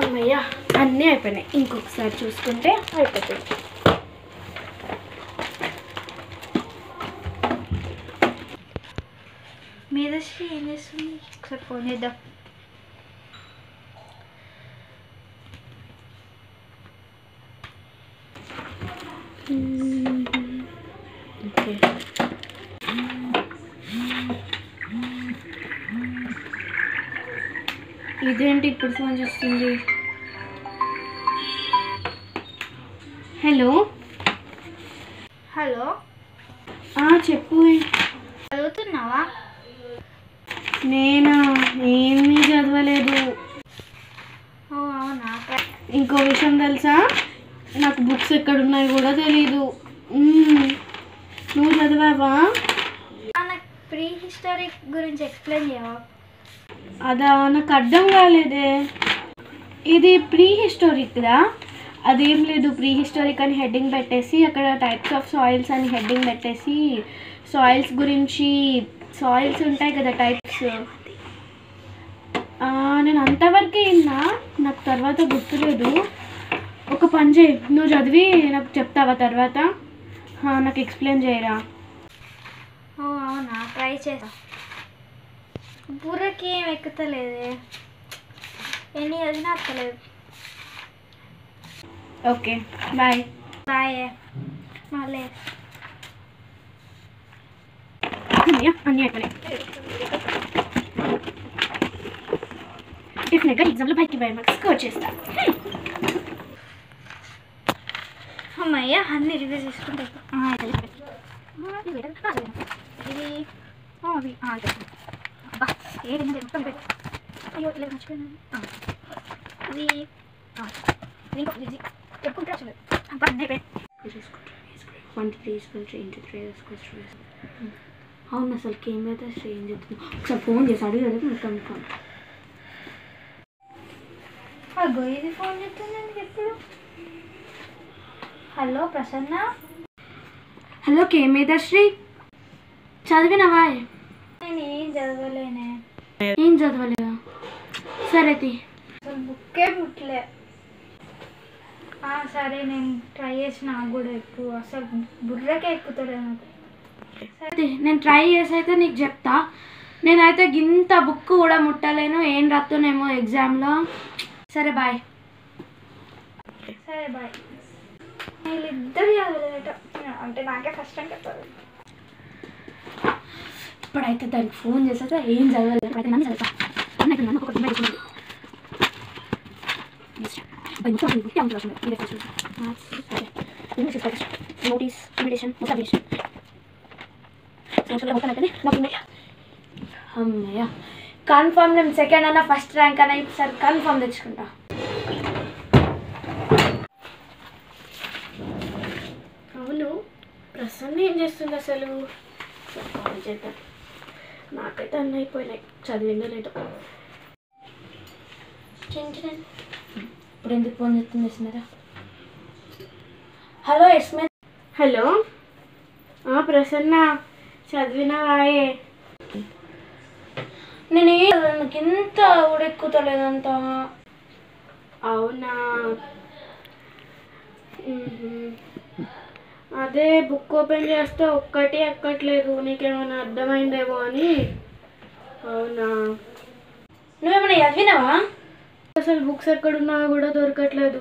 అమ్మయ్య అన్నీ అయిపోయినాయి. ఇంకొకసారి చూసుకుంటే అయిపోతుంది. మేధశ్రీ ఏం చేస్తుంది? ఒకసారి ఫోన్ చేద్దాం. ఓకే, ఇదేంటి ఇప్పుడు ఫోన్ చేస్తుంది? హలో హలో, చెప్పు. చదువుతున్నావా? నేనా? ఏమీ చదవలేదు. అవునా? ఇంకో విషయం తెలుసా, నాకు బుక్స్ ఎక్కడున్నాయి కూడా తెలీదు. నువ్వు చదివావా? నాకు ప్రీ హిస్టారిక్ గురించి ఎక్స్ప్లెయిన్ చేయవా? అదా, నాకు అర్థం కాలేదే. ఇది ప్రీ హిస్టారిక్దా? అదేం లేదు, ప్రీ హిస్టారిక్ అని హెడ్డింగ్ పెట్టేసి అక్కడ టైప్స్ ఆఫ్ సాయిల్స్ అని హెడ్డింగ్ పెట్టేసి సాయిల్స్ గురించి, సాయిల్స్ ఉంటాయి కదా టైప్స్, నేను అంతవరకే విన్నా, నాకు తర్వాత గుర్తులేదు. ఒక పని చేయి, నువ్వు చదివి నాకు చెప్తావా తర్వాత? నాకు ఎక్స్ప్లెయిన్ చేయరా? అవునా, ట్రై చేస్తా. బుర్రకి ఏం ఎక్కుతలేదే, ఎన్ని చదివినా అక్కలేదు. Okay, bye. బాయ్. మళ్ళీ అన్నీ అయిపోయినాయి. డెఫినెట్గా ఎగ్జామ్లో బైక్కి బై మార్క్స్ స్కోర్ చేస్తా. అమ్మయ్య, అన్ని రివ్యూ చేసుకుంటా. ఇది అయ్యో ఇలా మర్చిపోయాను. ఇది చెప్పుకుంటా. అవును, అసలు ఏమైతే ఏం చెప్తుంది? ఒకసారి ఫోన్ చేసి అడిగి మొత్తం. అగో ఇది ఫోన్ చెప్తుందండి ఎప్పుడు. హలో ప్రసన్న. హలో, మేధశ్రీ, చదివినవా? నేను ఏం చదవలేనే. ఏం చదవలేదా? సరే అసలు బుక్కే పుట్టలే. సరే, నేను ట్రై చేసి నాకు కూడా ఎక్కువ అసలు బుర్రకే ఎక్కుతలే నాకు. సరే, నేను ట్రై చేసి అయితే నీకు చెప్తా. నేనైతే ఇంత బుక్ కూడా ముట్టలేను, ఏం రాత్తునేమో ఎగ్జామ్లో. సరే బాయ్. సరే బాయ్. వీళ్ళిద్దరు చదవలేదట, అంటే నాకే ఫస్ట్ టైం చెప్పారు. ఇప్పుడైతే దానికి ఫోన్ చేస్తే ఏం చదవలేదు, అయితే నన్ను చదువుతా. నన్ను ఒక నోటీస్, ఇన్విటేషన్, అమ్మయ్య, కన్ఫర్మ్. నేను సెకండ్ అన్నా ఫస్ట్ ర్యాంక్ అన్నా ఈసారి కన్ఫర్మ్ తెచ్చుకుంటా. అవును, ప్రసన్న ఏం చేస్తుంది అసలు? కాల్ చేద్దాం. నాకైతే అన్నీ అయిపోయినాయి, చదివిందో లేదో. ఇప్పుడు ఎందుకు ఫోన్ చేస్తుంది ఎస్మేరా? హలో ఎస్మే. హలో, ప్రసన్న, చదివినావాయే? నేను నాకు ఇంత ఉడెక్కుతలేదంత. అవునా? అదే బుక్ ఓపెన్ చేస్తే ఒక్కటి ఎక్కట్లేదు, నీకేమైనా అర్థమైందేమో అని. అవునా? నువ్వేమైనా చదివినావా? అసలు బుక్స్ ఎక్కడున్నా కూడా దొరకట్లేదు.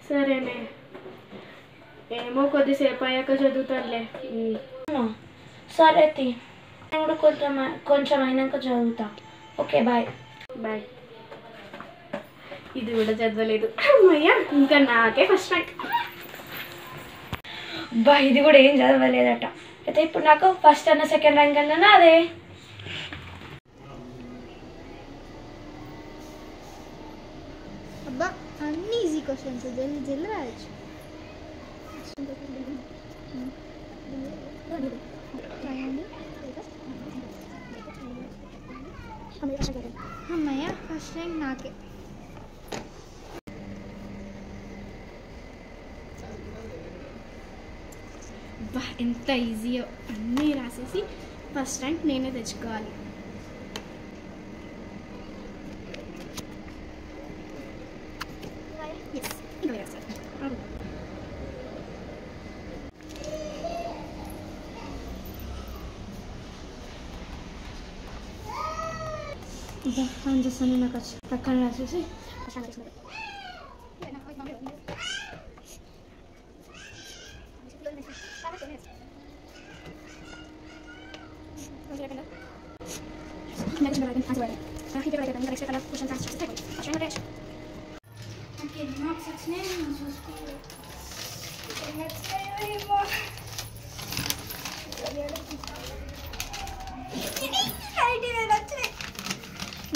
సరేనే, ఏమో కొద్దిసేపు అయ్యాక చదువుతానులే. సరే, నేను కూడా కొంచెం అయినాక చదువుతా. Okay, bye. బాయ్. ఇది కూడా చదవలేదు. అమ్మయ్య, ఇంకా నాకే ఫస్ట్ ర్యాంక్. ఇది కూడా ఏం చదవలేదట. అయితే ఇప్పుడు నాకు ఫస్ట్ అన్న సెకండ్ ర్యాంక్ అన్నా అదే. అబ్బా, అన్ని ఈజీ క్వశ్చన్స్, జల్ది జల్ది రాయొచ్చు. అమ్మయ్య, ఫస్ట్ ర్యాంక్ నాకే. బా, ఎంత ఈజీయో. అన్నీ రాసేసి ఫస్ట్ ర్యాంక్ నేనే తెచ్చుకోవాలి. ఫోన్ చేస్తాను నాకు వచ్చి పక్కన రాసేసి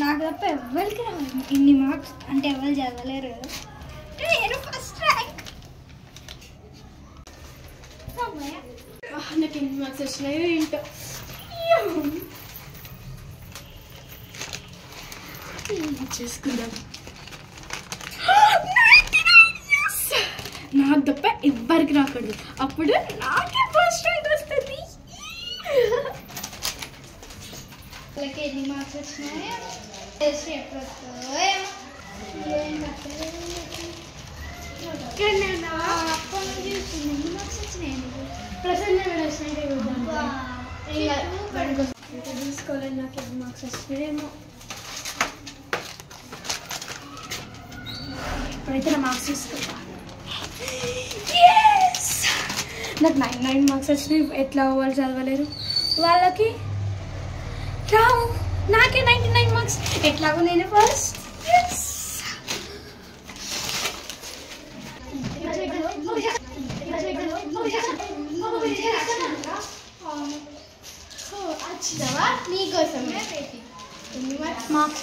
నాకు తప్ప ఎవరికి రావాలి ఇన్ని మార్క్స్ అంటే ఎవరు చదవలేరు కదా నేను ఫస్ట్ ర్యాంక్ నాకు ఎన్ని మార్క్స్ వచ్చినాయో ఏంటో చేసుకుందాం నాకు తప్ప ఎవ్వరికి రాకూడదు అప్పుడు నాకే ఫస్ట్ ర్యాంక్ వస్తుంది వాళ్ళకి ఎన్ని మార్క్స్ వచ్చినాయో ఎప్పుడు వస్తుందో ఎన్ని మార్క్స్ వచ్చినాయి తీసుకోలేదు నాకు ఎన్ని మార్క్స్ వచ్చినాయేమో ఇప్పుడైతే నా మార్క్స్ తీసుకుంటా నాకు 99 మార్క్స్ వచ్చినాయి ఎట్లా వాళ్ళు చదవలేరు వాళ్ళకి రావు నాకే 99 మార్క్స్ ఎట్లాగో నేను ఫస్ట్ వచ్చినావా నీకోసమే మార్క్స్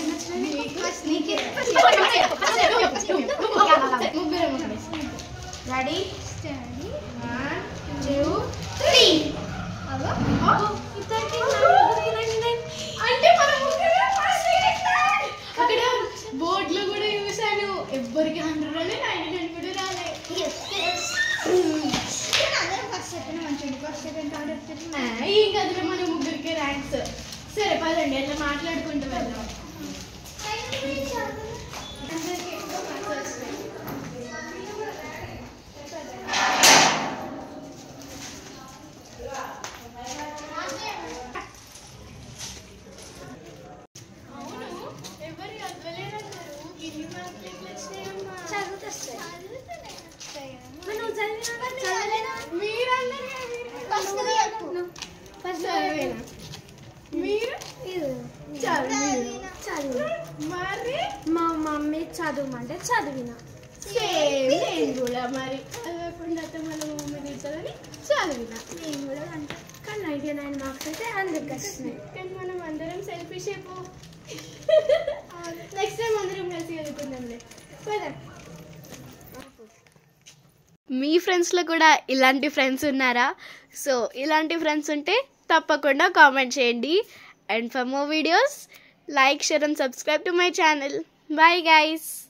రెడీ 1 2 3 అంటే అక్కడ బోర్డులో కూడా చూసాను ఎవ్వరికి 100 రాలే 99 కూడా రాలే ఈ గదిలో మన ముగ్గురికి ర్యాంక్స్ సరే పదండి అట్లా మాట్లాడుకుంటూ వెళ్దాం మా మమ్మీ చదవమంటే చదివిన నేను కూడా మరి చదవకుండా మన మమ్మీ తింటుందని చదివిన నేను కూడా అంటే కానీ 99 మార్క్స్ అయితే అందరికి వస్తున్నాయి కానీ మనం అందరం సెల్ఫిష్ అయిపో నెక్స్ట్ టైం అందరం కలిసి చదువుకుందాంలే కదా మీ ఫ్రెండ్స్లో కూడా ఇలాంటి ఫ్రెండ్స్ ఉన్నారా సో ఇలాంటి ఫ్రెండ్స్ ఉంటే తప్పకుండా కామెంట్ చేయండి and for more videos like share and subscribe to my channel bye guys